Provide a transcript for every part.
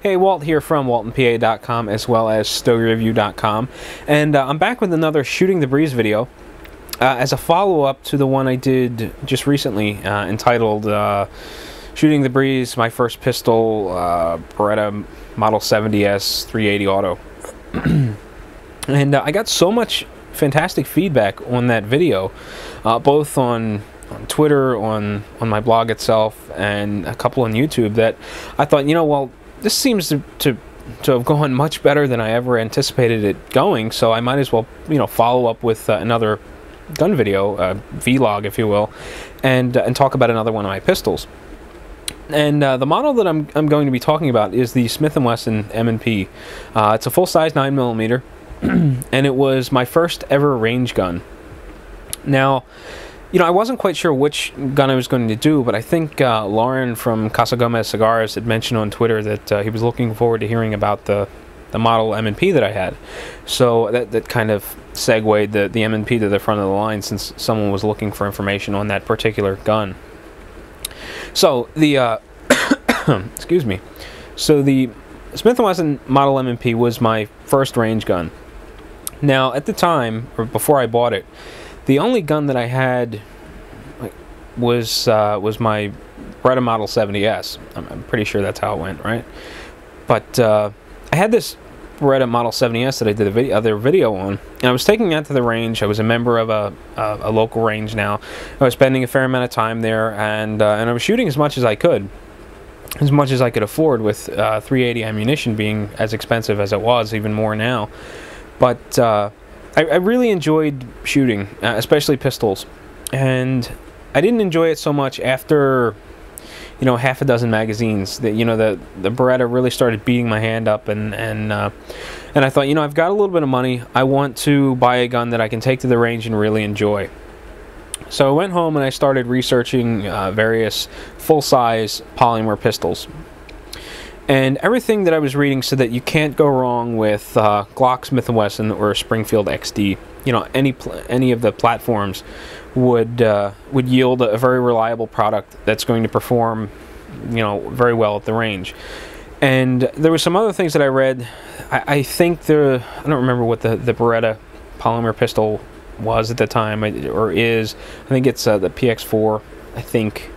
Hey, Walt here from WaltandPA.com as well as StoryReview.com, and I'm back with another Shooting the Breeze video as a follow-up to the one I did just recently entitled Shooting the Breeze, My First Pistol, Beretta Model 70S 380 Auto. And I got so much fantastic feedback on that video, both on Twitter, on my blog itself, and a couple on YouTube, that I thought, you know, well, this seems to have gone much better than I ever anticipated it going, so I might as well, you know, follow up with another gun video, vlog, if you will, and talk about another one of my pistols. And the model that I'm going to be talking about is the Smith Wesson M&P. It's a full-size 9mm, and it was my first ever range gun. Now, you know, I wasn't quite sure which gun I was going to do, but I think Lauren from Casa Gomez Cigars had mentioned on Twitter that he was looking forward to hearing about the model M&P that I had. So that kind of segued the M&P to the front of the line, since someone was looking for information on that particular gun. So the excuse me. So the Smith Wesson Model M&P was my first range gun. Now, at the time, or before I bought it, the only gun that I had was my Beretta Model 70S. I'm pretty sure that's how it went, right? But I had this Beretta Model 70S that I did a other video on, and I was taking that to the range. I was a member of a local range now. I was spending a fair amount of time there, and I was shooting as much as I could afford, with 380 ammunition being as expensive as it was, even more now. But I really enjoyed shooting, especially pistols, and I didn't enjoy it so much after, you know, half a dozen magazines. That, you know, the Beretta really started beating my hand up, and I thought, you know, I've got a little bit of money. I want to buy a gun that I can take to the range and really enjoy. So I went home and I started researching various full-size polymer pistols. And everything that I was reading said that you can't go wrong with Glock, Smith Wesson, or Springfield XD. You know, any of the platforms would yield a very reliable product that's going to perform, you know, very well at the range. And there were some other things that I read. I think I don't remember what the Beretta polymer pistol was at the time, or is. I think it's the PX4. I think,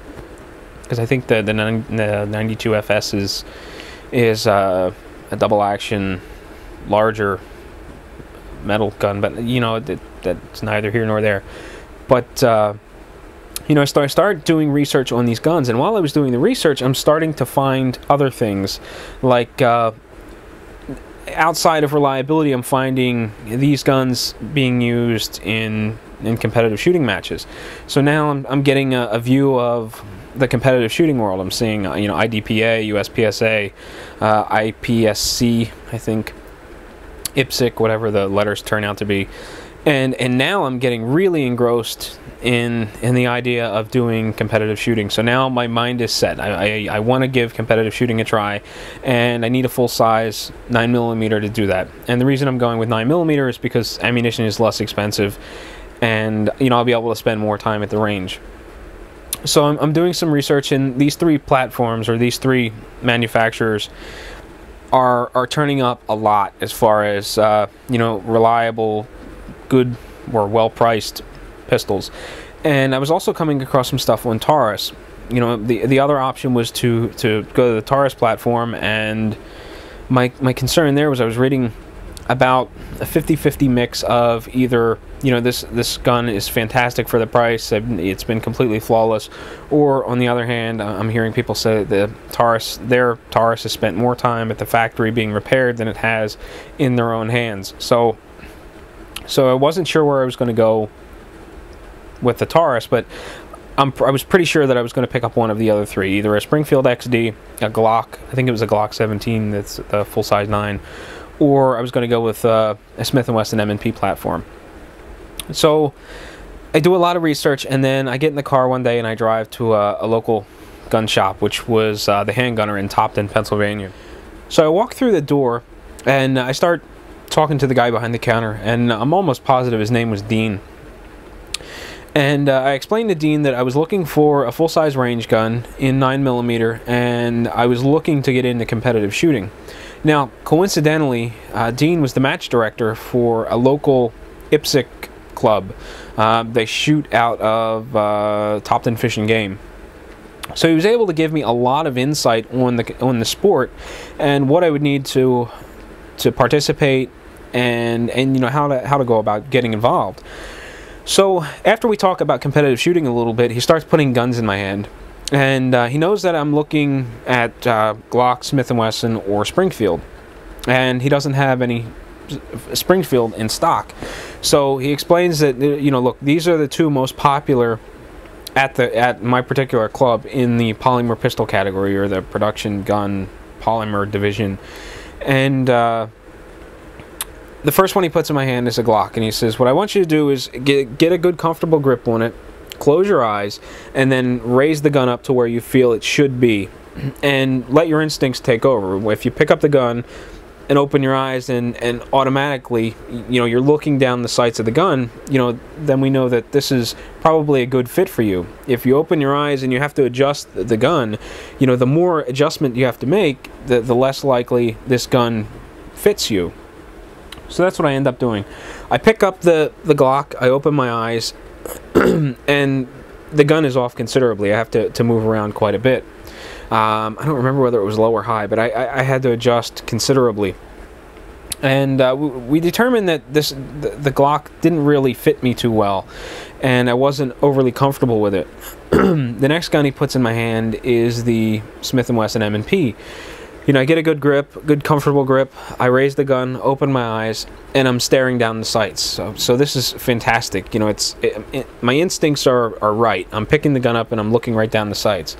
because I think the 92 FS is a double action, larger metal gun, but you know, that's neither here nor there. But you know, I started doing research on these guns, and while I was doing the research, I'm starting to find other things, like outside of reliability, I'm finding these guns being used in competitive shooting matches. So now I'm getting a view of the competitive shooting world. I'm seeing, you know, IDPA, USPSA, IPSC, I think, IPSC, whatever the letters turn out to be, and now I'm getting really engrossed in the idea of doing competitive shooting. So now my mind is set. I want to give competitive shooting a try, and I need a full-size 9mm to do that. And the reason I'm going with 9mm is because ammunition is less expensive, and you know, I'll be able to spend more time at the range. So I'm doing some research, and these three platforms, or these three manufacturers, are turning up a lot as far as you know, reliable, good, or well-priced pistols. And I was also coming across some stuff on Taurus. You know, the other option was to go to the Taurus platform, and my concern there was I was reading about a 50-50 mix of either, you know, this gun is fantastic for the price, it's been completely flawless, or on the other hand, I'm hearing people say that their Taurus has spent more time at the factory being repaired than it has in their own hands. So I wasn't sure where I was going to go with the Taurus, but I was pretty sure that I was going to pick up one of the other three, either a Springfield XD, a Glock, I think it was a Glock 17, that's the full-size 9, or I was going to go with a Smith Wesson M&P platform. So I do a lot of research, and then I get in the car one day and I drive to a local gun shop, which was the Handgunner in Topton, Pennsylvania. So I walk through the door and I start talking to the guy behind the counter, and I'm almost positive his name was Dean. And I explained to Dean that I was looking for a full-size range gun in 9mm, and I was looking to get into competitive shooting. Now, coincidentally, Dean was the match director for a local IPSC club. They shoot out of Topton Fish and Game. So he was able to give me a lot of insight on the sport and what I would need to participate, and you know, how to go about getting involved. So after we talk about competitive shooting a little bit, he starts putting guns in my hand, and he knows that I'm looking at Glock, Smith Wesson, or Springfield, and he doesn't have any Springfield in stock. So he explains that, you know, look, these are the two most popular at my particular club in the polymer pistol category, or the production gun polymer division, and the first one he puts in my hand is a Glock, and he says, what I want you to do is get a good comfortable grip on it, close your eyes, and then raise the gun up to where you feel it should be, and let your instincts take over. If you pick up the gun and open your eyes and automatically, you know, you're looking down the sights of the gun, you know, then we know that this is probably a good fit for you. If you open your eyes and you have to adjust the gun, you know, the more adjustment you have to make, the less likely this gun fits you. So that's what I end up doing. I pick up the Glock, I open my eyes, and the gun is off considerably. I have to move around quite a bit. I don't remember whether it was low or high, but I had to adjust considerably. And we determined that the Glock didn't really fit me too well, and I wasn't overly comfortable with it. The next gun he puts in my hand is the Smith Wesson M&P. You know, I get a good grip, good comfortable grip, I raise the gun, open my eyes, and I'm staring down the sights. So this is fantastic. You know, my instincts are right. I'm picking the gun up and I'm looking right down the sights.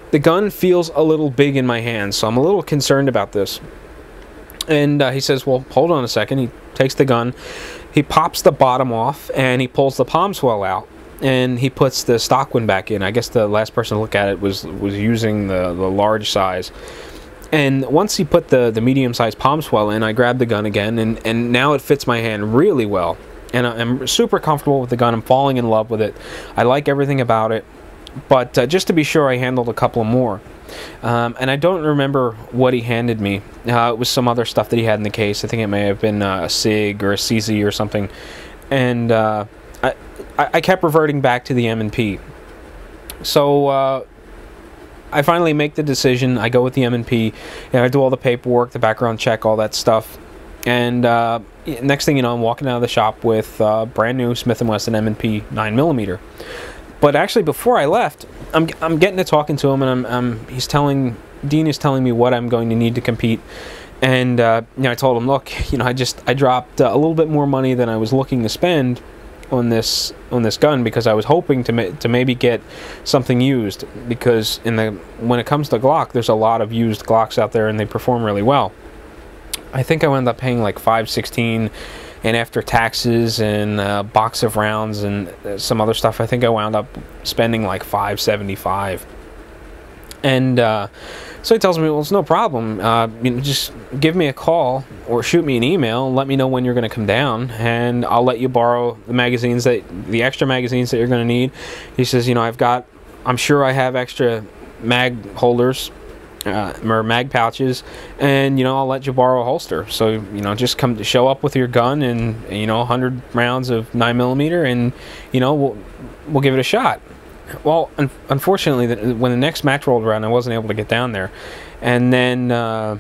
The gun feels a little big in my hand, so I'm a little concerned about this. And he says, well, hold on a second. He takes the gun, he pops the bottom off, and he pulls the palm swell out, and he puts the stock one back in. I guess the last person to look at it was using the large size. And once he put the medium-sized palm swell in, I grabbed the gun again, and now it fits my hand really well. And I'm super comfortable with the gun. I'm falling in love with it. I like everything about it. But just to be sure, I handled a couple more. And I don't remember what he handed me. It was some other stuff that he had in the case. I think it may have been a SIG or a CZ or something. And I kept reverting back to the M&P. So I finally make the decision. I go with the M&P. You know, I do all the paperwork, the background check, all that stuff. And next thing you know, I'm walking out of the shop with brand new Smith Wesson M&P 9mm. But actually, before I left, I'm getting to talking to him, and Dean is telling me what I'm going to need to compete. And you know, I told him, look, you know, I dropped a little bit more money than I was looking to spend on this gun, because I was hoping to maybe get something used, because when it comes to Glock, there's a lot of used Glocks out there and they perform really well. I think I wound up paying like $516, and after taxes and a box of rounds and some other stuff, I think I wound up spending like $575. And so he tells me, well, it's no problem. You know, just give me a call or shoot me an email and let me know when you're going to come down, and I'll let you borrow the magazines, the extra magazines that you're going to need. He says, you know, I'm sure I have extra mag holders or mag pouches, and you know, I'll let you borrow a holster. So you know, just show up with your gun and you know, 100 rounds of 9mm, and you know, we'll give it a shot. Well, unfortunately, when the next match rolled around, I wasn't able to get down there. And then I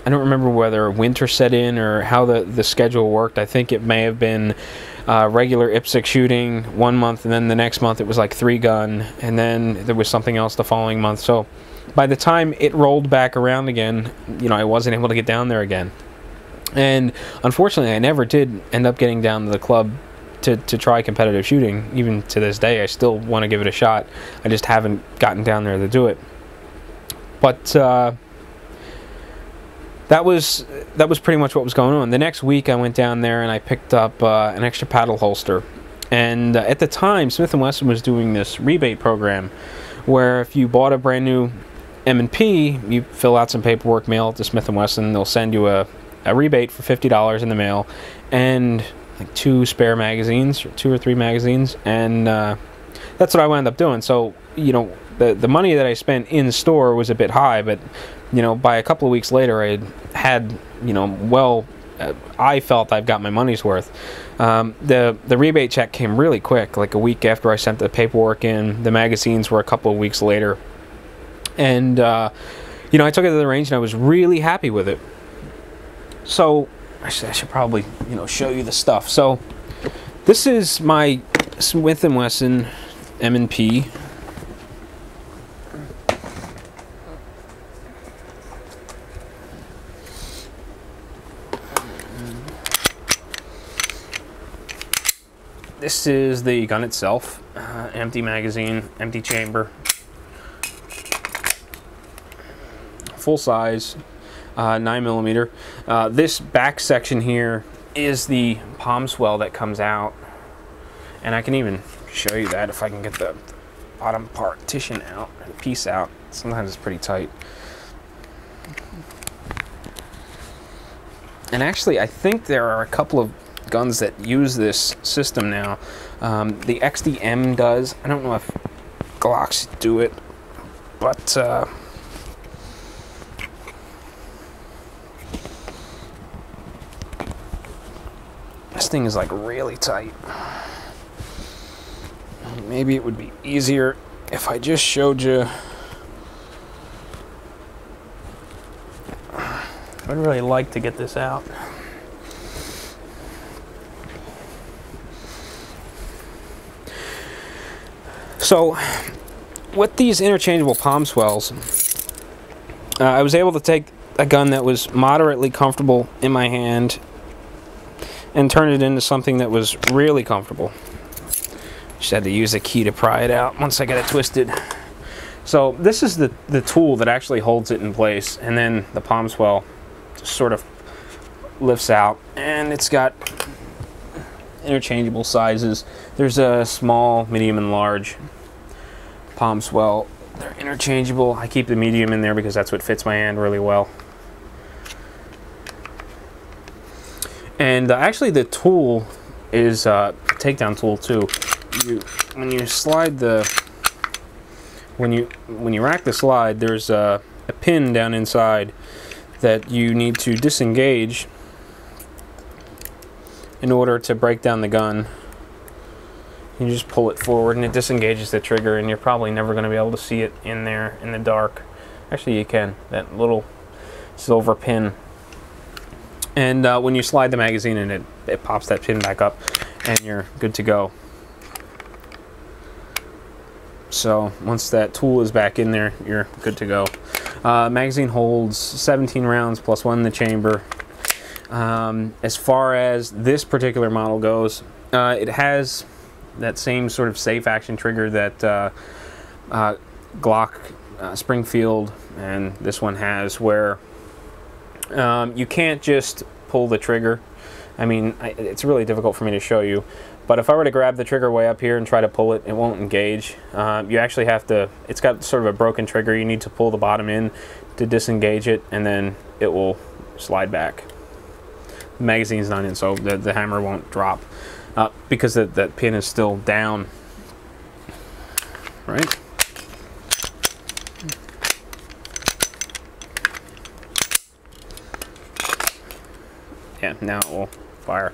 don't remember whether winter set in or how the schedule worked. I think it may have been regular IPSC shooting one month, and then the next month it was like 3-gun, and then there was something else the following month. So by the time it rolled back around again, you know, I wasn't able to get down there again. And unfortunately, I never did end up getting down to the club to try competitive shooting. Even to this day, I still want to give it a shot. I just haven't gotten down there to do it. But that was pretty much what was going on. The next week, I went down there and I picked up an extra paddle holster. And at the time, Smith & Wesson was doing this rebate program where if you bought a brand new M&P, you fill out some paperwork, mail it to Smith & Wesson, they'll send you a rebate for $50 in the mail, and like 2 spare magazines, or 2 or 3 magazines, and that's what I wound up doing. So, you know, the money that I spent in store was a bit high, but, you know, by a couple of weeks later, I had, you know, well, I felt I've got my money's worth. The rebate check came really quick, like a week after I sent the paperwork in. The magazines were a couple of weeks later. And, you know, I took it to the range and I was really happy with it. So, I should probably, you know, show you the stuff. So, this is my Smith Wesson M&P. This is the gun itself, empty magazine, empty chamber, full size, 9mm. This back section here is the palm swell that comes out, and I can even show you that if I can get the bottom partition out, the piece out. Sometimes it's pretty tight. And actually, I think there are a couple of guns that use this system now. The XDM does. I don't know if Glocks do it, but this thing is like really tight. Maybe it would be easier if I just showed you. I'd really like to get this out. So, with these interchangeable palm swells, I was able to take a gun that was moderately comfortable in my hand and turn it into something that was really comfortable. Just had to use a key to pry it out once I got it twisted. So this is the tool that actually holds it in place, and then the palm swell just sort of lifts out, and it's got interchangeable sizes. There's a small, medium, and large palm swell. They're interchangeable. I keep the medium in there because that's what fits my hand really well. And actually the tool is a takedown tool too. When you slide when you rack the slide, there's a pin down inside that you need to disengage in order to break down the gun. You just pull it forward and it disengages the trigger, and you're probably never going to be able to see it in there in the dark. Actually, you can. That little silver pin. And when you slide the magazine in, it pops that pin back up, and you're good to go. So once that tool is back in there, you're good to go. Magazine holds 17 rounds plus 1 in the chamber. As far as this particular model goes, it has that same sort of safe action trigger that Glock, Springfield, and this one has, where you can't just pull the trigger. I mean, it's really difficult for me to show you, but if I were to grab the trigger way up here and try to pull it, it won't engage. You actually have to, it's got sort of a broken trigger. You need to pull the bottom in to disengage it, and then it will slide back. The magazine's not in, so the hammer won't drop because that pin is still down, right? Yeah, now it will fire.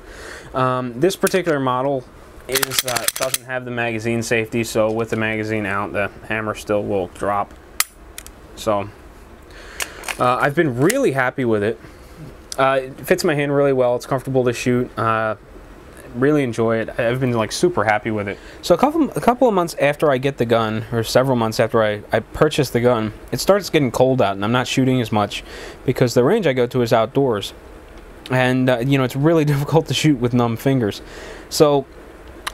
This particular model doesn't have the magazine safety, so with the magazine out, the hammer still will drop. So I've been really happy with it. It fits my hand really well. It's comfortable to shoot. Really enjoy it. I've been like super happy with it. So a couple of months after I get the gun, or several months after I purchase the gun, it starts getting cold out, and I'm not shooting as much because the range I go to is outdoors. And you know, it's really difficult to shoot with numb fingers. So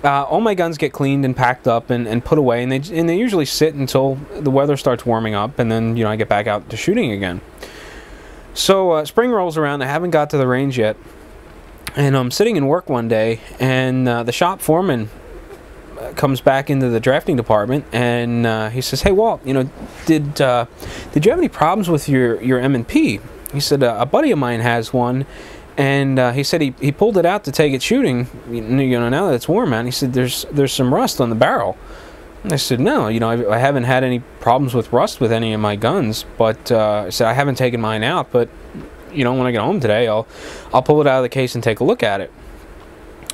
all my guns get cleaned and packed up and put away, and they usually sit until the weather starts warming up, and then, you know, I get back out to shooting again. So spring rolls around. I haven't got to the range yet, and I'm sitting in work one day, and the shop foreman comes back into the drafting department, and he says, "Hey, Walt, you know, did you have any problems with your M&P?" He said, "A buddy of mine has one, And he said he pulled it out to take it shooting. You know, now that it's warm out, he said there's some rust on the barrel. And I said, no, you know, I haven't had any problems with rust with any of my guns, but I said I haven't taken mine out, but you know, when I get home today, I'll pull it out of the case and take a look at it.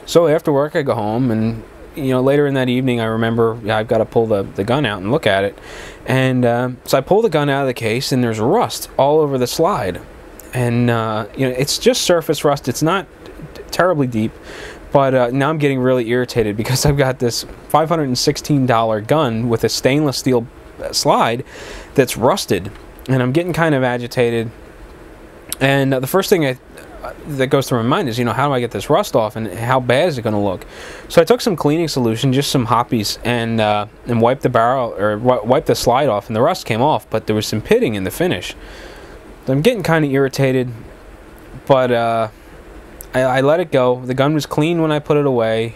So after work, I go home, and you know, later in that evening, I remember I've got to pull the gun out and look at it. And so I pull the gun out of the case, and there's rust all over the slide. And you know, it's just surface rust. It's not terribly deep, but now I'm getting really irritated because I've got this $516 gun with a stainless steel slide that's rusted, and I'm getting kind of agitated. And the first thing that goes through my mind is, you know, how do I get this rust off, and how bad is it going to look? So I took some cleaning solution, just some hoppies, and wiped the barrel, or wiped the slide off, and the rust came off, but there was some pitting in the finish. So I'm getting kind of irritated, but I let it go. The gun was clean when I put it away.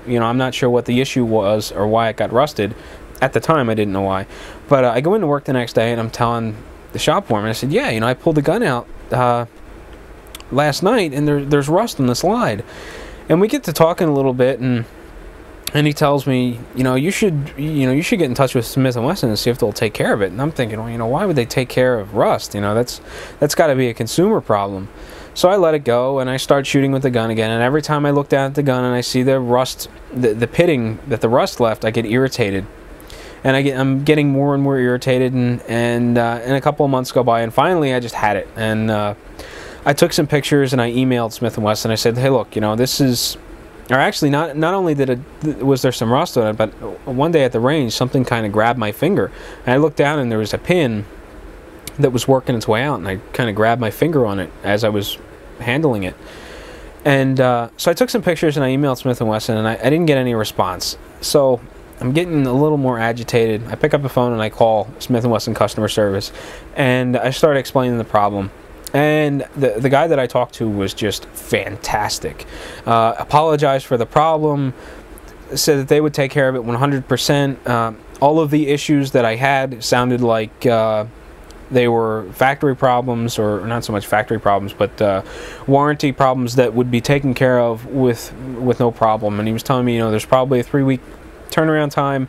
You know, I'm not sure what the issue was or why it got rusted. At the time, I didn't know why. But I go into work the next day, and I'm telling the shop foreman, I said, yeah, you know, I pulled the gun out last night, and there's rust on the slide. And we get to talking a little bit, and he tells me, you should get in touch with Smith Wesson and see if they'll take care of it. And I'm thinking, well, why would they take care of rust? That's got to be a consumer problem. So I let it go, and I start shooting with the gun again. And every time I look down at the gun and I see the rust, the pitting that the rust left, I get irritated. And I'm getting more and more irritated, and a couple of months go by, and finally I just had it. And I took some pictures and I emailed Smith & Wesson. I said, hey, look, this is, or actually not only was there some rust on it, but one day at the range something kind of grabbed my finger, and I looked down and there was a pin that was working its way out, and I kind of grabbed my finger on it as I was handling it. And so I took some pictures and I emailed Smith & Wesson, and I didn't get any response. So I'm getting a little more agitated. I pick up the phone and I call Smith & Wesson customer service, and I start explaining the problem. And the guy that I talked to was just fantastic. Apologized for the problem, said that they would take care of it 100%. All of the issues that I had sounded like they were factory problems, or not so much factory problems, but warranty problems that would be taken care of with no problem. And he was telling me, there's probably a 3-week turnaround time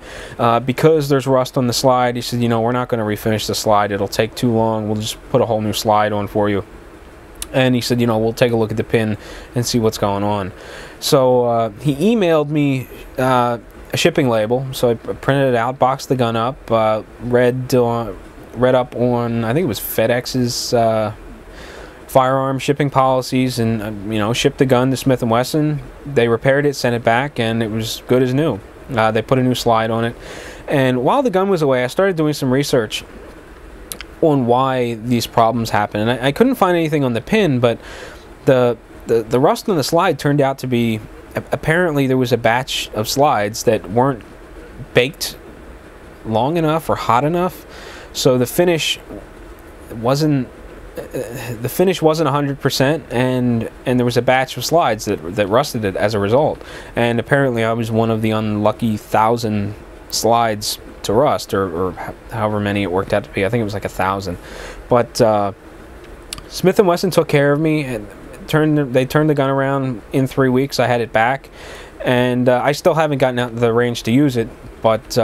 because there's rust on the slide. He said, we're not going to refinish the slide. It'll take too long. We'll just put a whole new slide on for you. And he said, we'll take a look at the pin and see what's going on. So he emailed me a shipping label. So I printed it out, boxed the gun up, read up on, I think it was FedEx's firearm shipping policies, and shipped the gun to Smith & Wesson. They repaired it, sent it back, and it was good as new. They put a new slide on it. And while the gun was away, I started doing some research on why these problems happen. And I couldn't find anything on the pin, but the rust on the slide turned out to be, apparently there was a batch of slides that weren't baked long enough or hot enough, so the finish wasn't 100%, and there was a batch of slides that rusted it as a result. And apparently I was one of the unlucky 1,000 slides to rust, or however many it worked out to be. I think it was like 1,000. But Smith & Wesson took care of me, and they turned the gun around in 3 weeks. I had it back, and I still haven't gotten out to the range to use it, but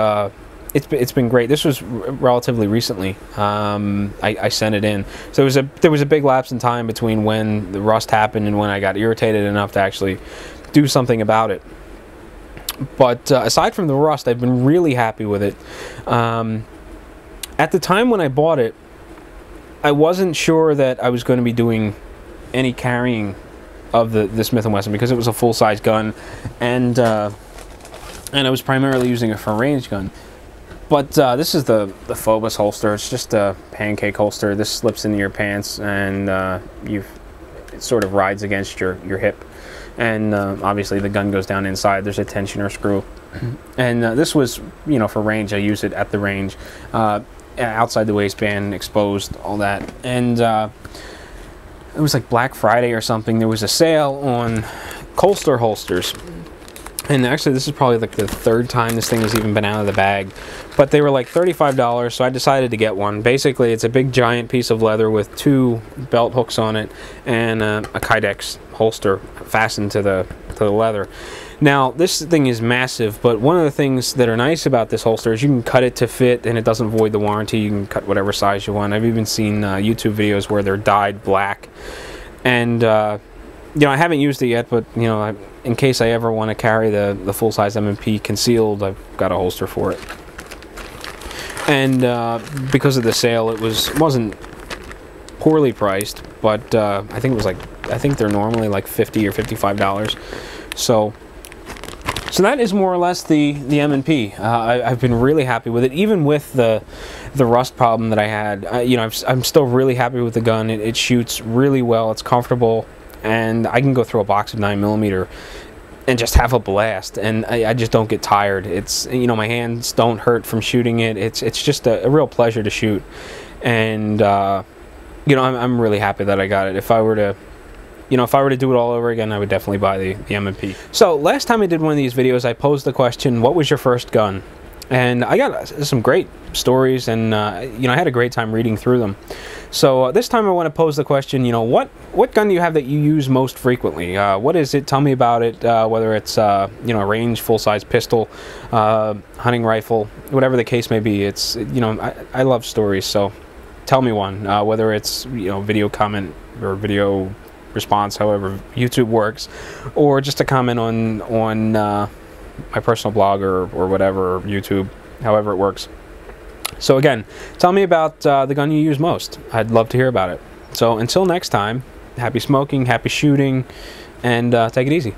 it's been great. This was relatively recently. I sent it in, so there was a big lapse in time between when the rust happened and when I got irritated enough to actually do something about it. But aside from the rust, I've been really happy with it. At the time when I bought it, I wasn't sure that I was going to be doing any carrying of the Smith & Wesson, because it was a full-size gun, and I was primarily using it for a range gun. But this is the Phobos holster. It's just a pancake holster. This slips into your pants, and it sort of rides against your hip. And obviously the gun goes down inside. There's a tensioner screw. And this was, for range. I use it at the range, outside the waistband, exposed, all that. And it was like Black Friday or something. There was a sale on Colster holsters. And actually, this is probably like the third time this thing has even been out of the bag. But they were like $35, so I decided to get one. Basically, it's a big giant piece of leather with 2 belt hooks on it and a Kydex holster fastened to the leather. Now, this thing is massive, but one of the things that are nice about this holster is you can cut it to fit and it doesn't void the warranty. You can cut whatever size you want. I've even seen YouTube videos where they're dyed black. And you know, I haven't used it yet, but you know, in case I ever want to carry the full-size M&P concealed, I've got a holster for it. And because of the sale, it wasn't poorly priced, but I think it was like, I think they're normally like $50 or $55. So that is more or less the M&P. I've been really happy with it, even with the rust problem that I had. You know, I'm still really happy with the gun. It shoots really well. It's comfortable. And I can go through a box of 9mm and just have a blast, and I just don't get tired. It's, you know, my hands don't hurt from shooting it. It's just a real pleasure to shoot, and you know, I'm really happy that I got it. If I were to, you know, if I were to do it all over again, I would definitely buy the M&P. So last time I did one of these videos, I posed the question, what was your first gun? And I got some great stories, and you know, I had a great time reading through them. So this time I want to pose the question, you know, what gun do you have that you use most frequently? What is it? Tell me about it, whether it's, you know, a range, full-size pistol, hunting rifle, whatever the case may be. It's, you know, I love stories, so tell me one, whether it's, you know, video comment or video response, however YouTube works, or just a comment on my personal blog or whatever, or YouTube, however it works. So again, tell me about the gun you use most. I'd love to hear about it. So until next time, happy smoking, happy shooting, and take it easy.